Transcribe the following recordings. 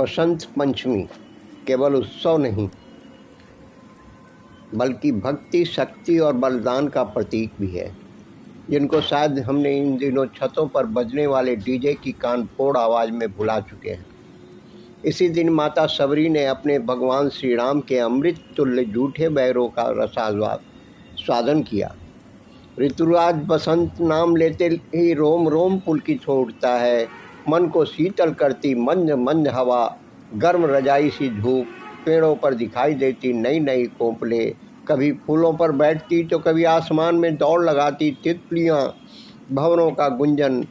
बसंत पंचमी केवल उत्सव नहीं बल्कि भक्ति, शक्ति और बलिदान का प्रतीक भी है, जिनको शायद हमने इन दिनों छतों पर बजने वाले डीजे की कानफोड़ आवाज़ में भुला चुके हैं। इसी दिन माता सबरी ने अपने भगवान श्री राम के अमृत तुल्य जूठे बैरों का स्वादन किया। ऋतुराज बसंत नाम लेते ही रोम रोम पुलकित हो उठता है। मन को शीतल करती मंद मंद हवा, गर्म रजाई सी धूप, पेड़ों पर दिखाई देती नई नई कोपलें, कभी फूलों पर बैठती तो कभी आसमान में दौड़ लगाती तितलियाँ, भंवरों का गुंजन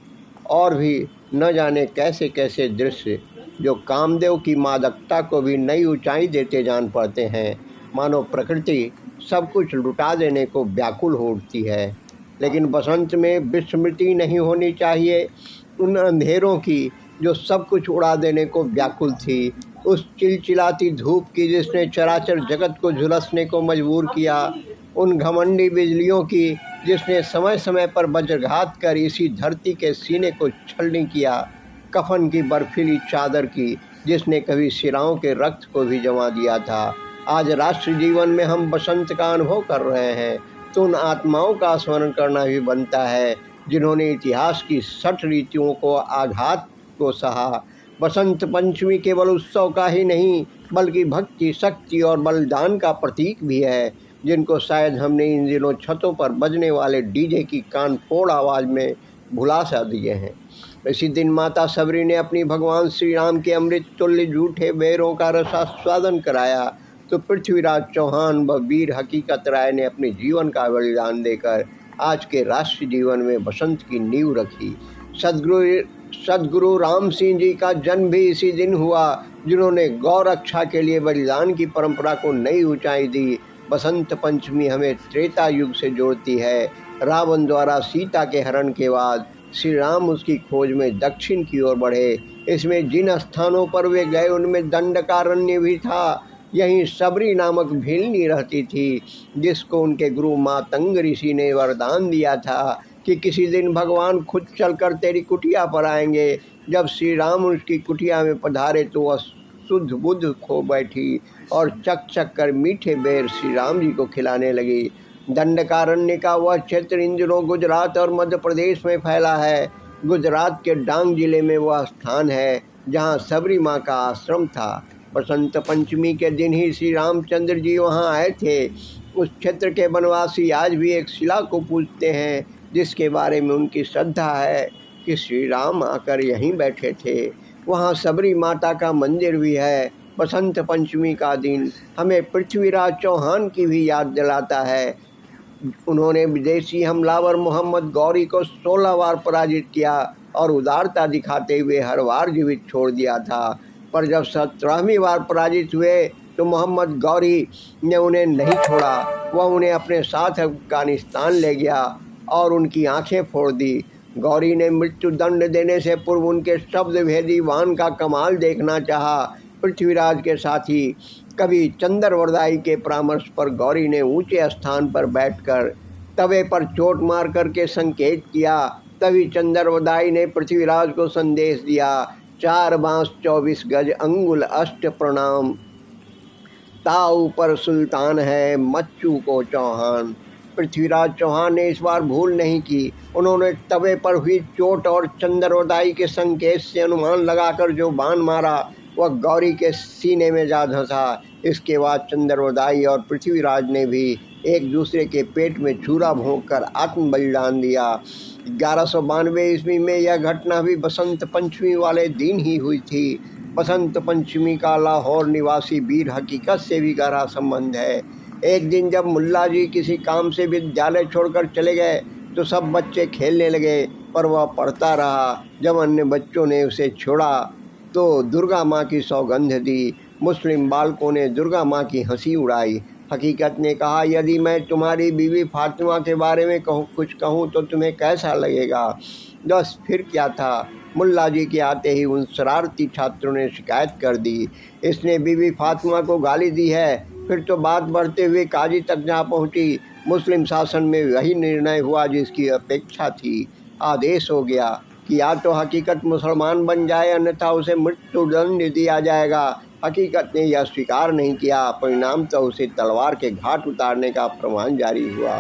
और भी न जाने कैसे कैसे दृश्य जो कामदेव की मादकता को भी नई ऊंचाई देते जान पड़ते हैं। मानो प्रकृति सब कुछ लुटा देने को व्याकुल हो उठती है। लेकिन बसंत में विस्मृति नहीं होनी चाहिए उन अंधेरों की जो सब कुछ उड़ा देने को व्याकुल थी, उस चिलचिलाती धूप की जिसने चराचर जगत को झुलसने को मजबूर किया, उन घमंडी बिजलियों की जिसने समय समय पर वज्रघात कर इसी धरती के सीने को छलनी किया, कफन की बर्फीली चादर की जिसने कभी सिराओं के रक्त को भी जमा दिया था। आज राष्ट्र जीवन में हम बसंत का अनुभव कर रहे हैं तो उन आत्माओं का स्मरण करना भी बनता है जिन्होंने इतिहास की 60 रीतियों को आघात को सहा। बसंत पंचमी केवल उत्सव का ही नहीं बल्कि भक्ति, शक्ति और बलिदान का प्रतीक भी है, जिनको शायद हमने इन दिनों छतों पर बजने वाले डीजे की कानफोड़ आवाज़ में भुला सा दिए हैं। इसी दिन माता सबरी ने अपनी भगवान श्री राम के अमृत तुल्य जूठे बैरों का रसास्वादन कराया तो पृथ्वीराज चौहान व वीर हकीकत राय ने अपने जीवन का बलिदान देकर आज के राष्ट्रीय जीवन में बसंत की नींव रखी। सदगुरु राम सिंह जी का जन्म भी इसी दिन हुआ, जिन्होंने गौ रक्षा के लिए बलिदान की परंपरा को नई ऊंचाई दी। बसंत पंचमी हमें त्रेता युग से जोड़ती है। रावण द्वारा सीता के हरण के बाद श्री राम उसकी खोज में दक्षिण की ओर बढ़े। इसमें जिन स्थानों पर वे गए उनमें दंडकारण्य भी था। यहीं सबरी नामक भीलनी रहती थी, जिसको उनके गुरु मातंग ऋषि ने वरदान दिया था कि किसी दिन भगवान खुद चलकर तेरी कुटिया पर आएंगे। जब श्री राम उसकी कुटिया में पधारे तो वह शुद्ध बुद्ध खो बैठी और चक चक कर मीठे बेर श्री राम जी को खिलाने लगी। दंडकारण्य का वह क्षेत्र इन दिनों गुजरात और मध्य प्रदेश में फैला है। गुजरात के डांग जिले में वह स्थान है जहाँ सबरी माँ का आश्रम था। बसंत पंचमी के दिन ही श्री रामचंद्र जी वहाँ आए थे। उस क्षेत्र के वनवासी आज भी एक शिला को पूजते हैं जिसके बारे में उनकी श्रद्धा है कि श्री राम आकर यहीं बैठे थे। वहाँ सबरी माता का मंदिर भी है। बसंत पंचमी का दिन हमें पृथ्वीराज चौहान की भी याद दिलाता है। उन्होंने विदेशी हमलावर मोहम्मद गौरी को 16 बार पराजित किया और उदारता दिखाते हुए हर बार जीवित छोड़ दिया था। पर जब 17वीं बार पराजित हुए तो मोहम्मद गौरी ने उन्हें नहीं छोड़ा। वह उन्हें अपने साथ अफगानिस्तान ले गया और उनकी आंखें फोड़ दी। गौरी ने मृत्यु दंड देने से पूर्व उनके शब्द भेदी वाण का कमाल देखना चाहा। पृथ्वीराज के साथी कवि चंद्रवरदाई के परामर्श पर गौरी ने ऊंचे स्थान पर बैठकर तवे पर चोट मार करके संकेत किया। तभी चंद्रवरदाई ने पृथ्वीराज को संदेश दिया, 4 बांस 24 गज अंगुल अष्ट प्रणाम, ताऊ पर सुल्तान है मच्चू को चौहान। पृथ्वीराज चौहान ने इस बार भूल नहीं की। उन्होंने तवे पर हुई चोट और चंद्रवरदाई के संकेत से अनुमान लगाकर जो बाण मारा वह गौरी के सीने में जा धंसा। इसके बाद चंद्रवरदाई और पृथ्वीराज ने भी एक दूसरे के पेट में छुरा भोंककर आत्म बलिदान दिया। 1192 ईस्वी में यह घटना भी बसंत पंचमी वाले दिन ही हुई थी। बसंत पंचमी का लाहौर निवासी वीर हकीकत से भी गहरा संबंध है। एक दिन जब मुल्ला जी किसी काम से विद्यालय छोड़कर चले गए तो सब बच्चे खेलने लगे, पर वह पढ़ता रहा। जब अन्य बच्चों ने उसे छोड़ा तो दुर्गा माँ की सौगंध दी। मुस्लिम बालकों ने दुर्गा माँ की हंसी उड़ाई। हकीकत ने कहा, यदि मैं तुम्हारी बीवी फातिमा के बारे में कुछ कहूँ तो तुम्हें कैसा लगेगा? बस फिर क्या था, मुल्ला जी के आते ही उन शरारती छात्रों ने शिकायत कर दी, इसने बीवी फातिमा को गाली दी है। फिर तो बात बढ़ते हुए काजी तक जा पहुँची। मुस्लिम शासन में वही निर्णय हुआ जिसकी अपेक्षा थी। आदेश हो गया कि या तो हकीकत मुसलमान बन जाए अन्यथा उसे मृत्युदंड दिया जाएगा। हकीकत ने यह स्वीकार नहीं किया, परिणाम तो उसे तलवार के घाट उतारने का फरमान जारी हुआ।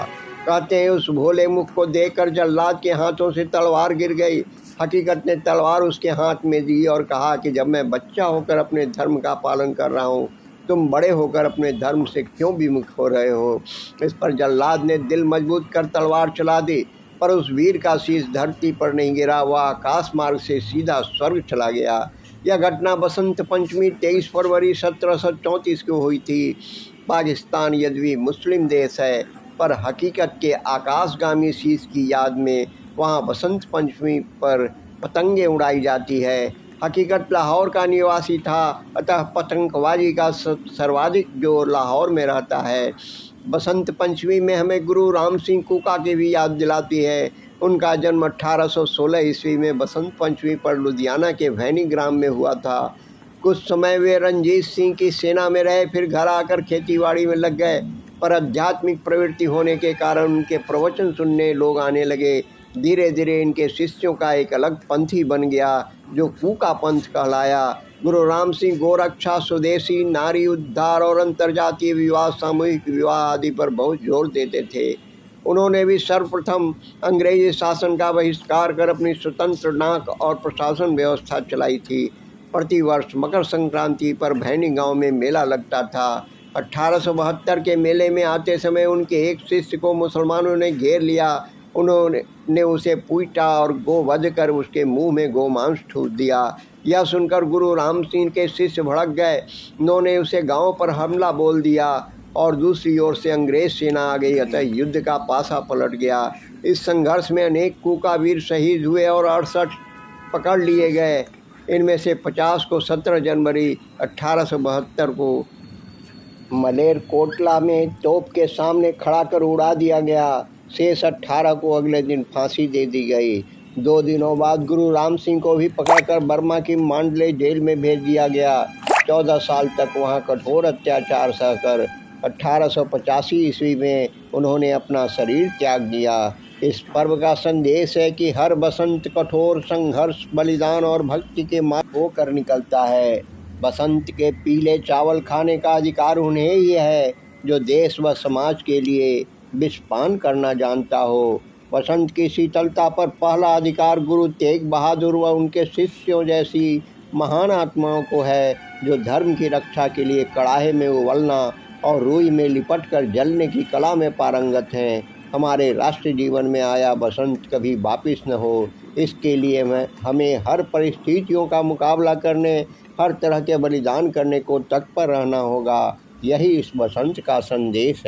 कहते हैं उस भोले मुख को देखकर जल्लाद के हाथों से तलवार गिर गई। हकीकत ने तलवार उसके हाथ में दी और कहा कि जब मैं बच्चा होकर अपने धर्म का पालन कर रहा हूँ, तुम बड़े होकर अपने धर्म से क्यों विमुख हो रहे हो। इस पर जल्लाद ने दिल मजबूत कर तलवार चला दी, पर उस वीर का शीश धरती पर नहीं गिरा, वह आकाश मार्ग से सीधा स्वर्ग चला गया। यह घटना बसंत पंचमी 23 फरवरी 1734 को हुई थी। पाकिस्तान यद्यपि मुस्लिम देश है, पर हकीकत के आकाशगामी शीश की याद में वहाँ बसंत पंचमी पर पतंगें उड़ाई जाती है। हकीकत लाहौर का निवासी था, अतः पतंगबाजी का सर्वाधिक जोर लाहौर में रहता है। बसंत पंचमी में हमें गुरु राम सिंह कुका की भी याद दिलाती है। उनका जन्म 1816 ईस्वी में बसंत पंचमी पर लुधियाना के भैनी ग्राम में हुआ था। कुछ समय वे रंजीत सिंह की सेना में रहे, फिर घर आकर खेतीबाड़ी में लग गए, पर आध्यात्मिक प्रवृत्ति होने के कारण उनके प्रवचन सुनने लोग आने लगे। धीरे धीरे इनके शिष्यों का एक अलग पंथ ही बन गया, जो कुका पंथ कहलाया। गुरु राम सिंह गोरक्षा, स्वदेशी, नारी उद्धार और अंतर्जातीय विवाह, सामूहिक विवाह आदि पर बहुत जोर देते थे। उन्होंने भी सर्वप्रथम अंग्रेजी शासन का बहिष्कार कर अपनी स्वतंत्र डाक और प्रशासन व्यवस्था चलाई थी। प्रतिवर्ष मकर संक्रांति पर भैनी गांव में मेला लगता था। 1872 के मेले में आते समय उनके एक शिष्य को मुसलमानों ने घेर लिया। उन्होंने उसे पीटा और गोवध कर उसके मुंह में गोमांस ठूस दिया। यह सुनकर गुरु राम सिंह के शिष्य भड़क गए। उन्होंने उसे गांव पर हमला बोल दिया और दूसरी ओर से अंग्रेज सेना आ गई, अतः युद्ध का पासा पलट गया। इस संघर्ष में अनेक कुका वीर शहीद हुए और 68 पकड़ लिए गए। इनमें से 50 को 17 जनवरी 1872 को मलेरकोटला में तोप के सामने खड़ा कर उड़ा दिया गया। शेष 18 को अगले दिन फांसी दे दी गई। 2 दिनों बाद गुरु राम सिंह को भी पकड़कर बर्मा की मांडले जेल में भेज दिया गया। 14 साल तक वहां कठोर अत्याचार सहकर 1885 ईस्वी में उन्होंने अपना शरीर त्याग दिया। इस पर्व का संदेश है कि हर बसंत कठोर संघर्ष, बलिदान और भक्ति के मार्ग होकर निकलता है। बसंत के पीले चावल खाने का अधिकार उन्हें ही है जो देश व समाज के लिए विषपान करना जानता हो। बसंत की शीतलता पर पहला अधिकार गुरु तेग बहादुर व उनके शिष्यों जैसी महान आत्माओं को है, जो धर्म की रक्षा के लिए कड़ाहे में उबलना और रुई में लिपट कर जलने की कला में पारंगत हैं। हमारे राष्ट्र जीवन में आया बसंत कभी वापिस न हो, इसके लिए हमें हर परिस्थितियों का मुकाबला करने, हर तरह के बलिदान करने को तत्पर रहना होगा। यही इस बसंत का संदेश है।